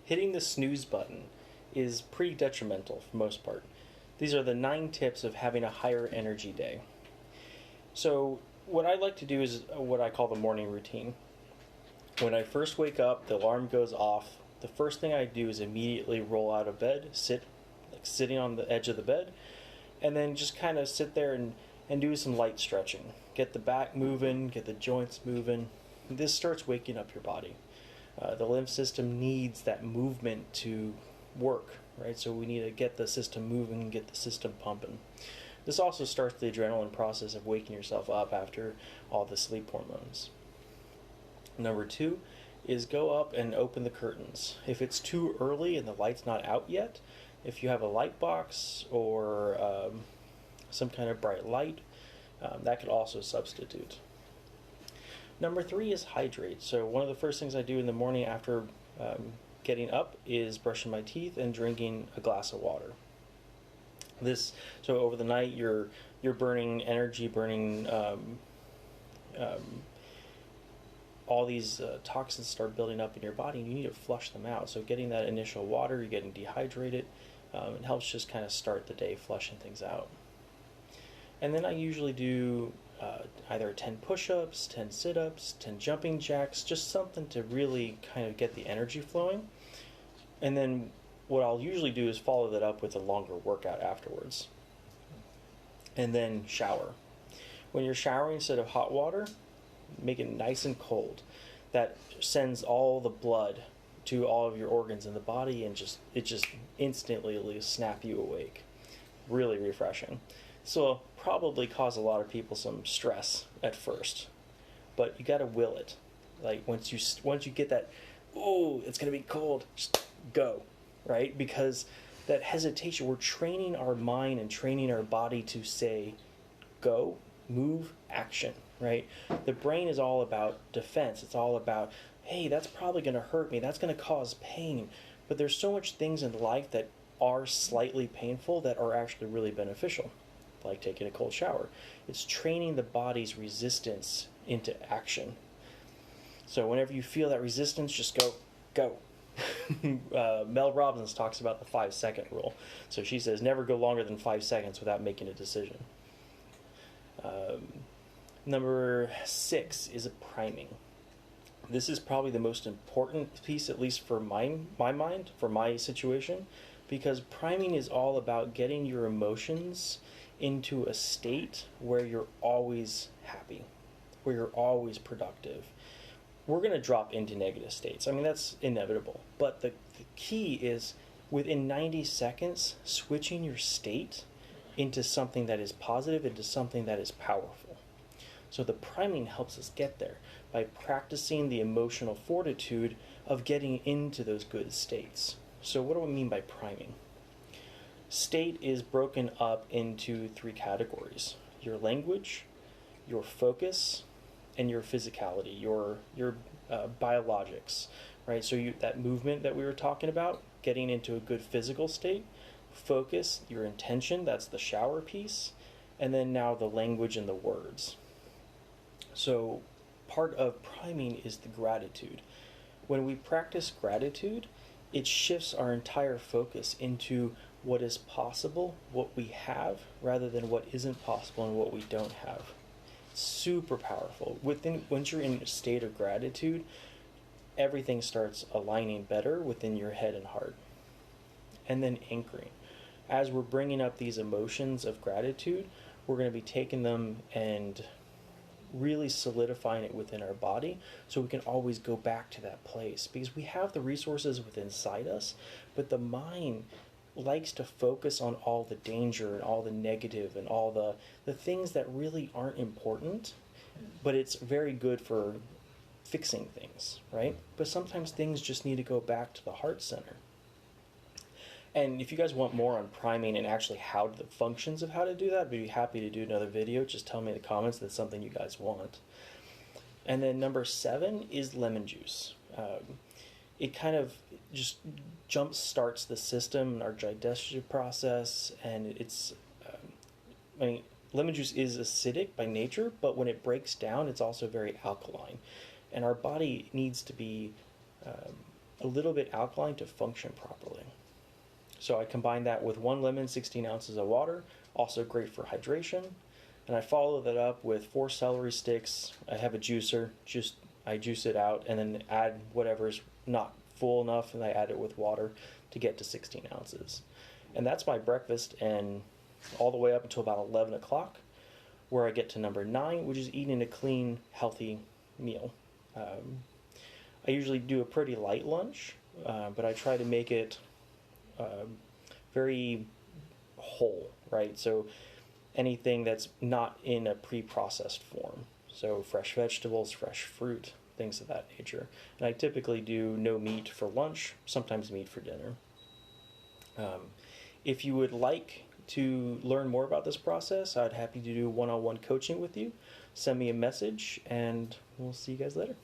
hitting the snooze button is pretty detrimental for most part. These are the 9 tips of having a higher energy day. So what I like to do is what I call the morning routine. When I first wake up, the alarm goes off. The first thing I do is immediately roll out of bed, sitting on the edge of the bed, and then just kind of sit there and do some light stretching. Get the back moving, get the joints moving. This starts waking up your body. The lymph system needs that movement to work, right? So we need to get the system moving and get the system pumping. This also starts the adrenaline process of waking yourself up after all the sleep hormones. Number 2 is go up and open the curtains. If it's too early and the light's not out yet, if you have a light box or some kind of bright light, that could also substitute. Number 3 is hydrate. So one of the first things I do in the morning after getting up is brushing my teeth and drinking a glass of water. So over the night you're burning energy, burning all these toxins start building up in your body, and you need to flush them out. So getting that initial water, you're getting dehydrated. It helps just kind of start the day flushing things out. And then I usually do either 10 push-ups, 10 sit-ups, 10 jumping jacks, just something to really kind of get the energy flowing. And then what I'll usually do is follow that up with a longer workout afterwards. And then shower. When you're showering, instead of hot water, make it nice and cold. That sends all the blood to all of your organs in the body, and it just instantly will snap you awake. Really refreshing. So it'll probably cause a lot of people some stress at first, but you got to will it. Like once you get that, oh, it's gonna be cold, just go, right? Because that hesitation, we're training our mind and training our body to say, go, move, action, right? The brain is all about defense. It's all about, hey, that's probably going to hurt me. That's going to cause pain. But there's so much things in life that are slightly painful that are actually really beneficial, like taking a cold shower. It's training the body's resistance into action. So whenever you feel that resistance, just go. Mel Robbins talks about the 5-second rule. So she says never go longer than 5 seconds without making a decision. Number 6 is a priming. This is probably the most important piece, at least for my mind, for my situation, because priming is all about getting your emotions into a state where you're always happy, where you're always productive. We're going to drop into negative states. I mean, that's inevitable. But the key is within 90 seconds, switching your state into something that is positive, into something that is powerful. So the priming helps us get there by practicing the emotional fortitude of getting into those good states. So what do I mean by priming? State is broken up into 3 categories: your language, your focus, and your physicality, your biologics, right? So that movement that we were talking about, getting into a good physical state, focus, your intention, that's the shower piece, and then now the language and the words. So part of priming is the gratitude. When we practice gratitude, it shifts our entire focus into what is possible, what we have, rather than what isn't possible and what we don't have. Super powerful. Once you're in a state of gratitude, everything starts aligning better within your head and heart. And then anchoring. As we're bringing up these emotions of gratitude, we're going to be taking them and really solidifying it within our body so we can always go back to that place, because we have the resources within inside us, but the mind likes to focus on all the danger and all the negative and all the things that really aren't important, but it's very good for fixing things, right? But sometimes things just need to go back to the heart center. And if you guys want more on priming and actually how the functions of how to do that, I'd be happy to do another video. Just tell me in the comments that's something you guys want. And then number 7 is lemon juice. It kind of just jump starts the system, our digestive process, and lemon juice is acidic by nature, but when it breaks down, it's also very alkaline. And our body needs to be a little bit alkaline to function properly. So I combine that with 1 lemon, 16 ounces of water, also great for hydration. And I follow that up with 4 celery sticks. I have a juicer, I juice it out and then add whatever's not full enough, and I add it with water to get to 16 ounces. And that's my breakfast, and all the way up until about 11 o'clock, where I get to number 9, which is eating a clean, healthy meal. I usually do a pretty light lunch, but I try to make it very whole, right? So anything that's not in a pre-processed form. So fresh vegetables, fresh fruit, things of that nature. And I typically do no meat for lunch, sometimes meat for dinner. If you would like to learn more about this process, I'd happy to do one-on-one coaching with you. Send me a message, and we'll see you guys later.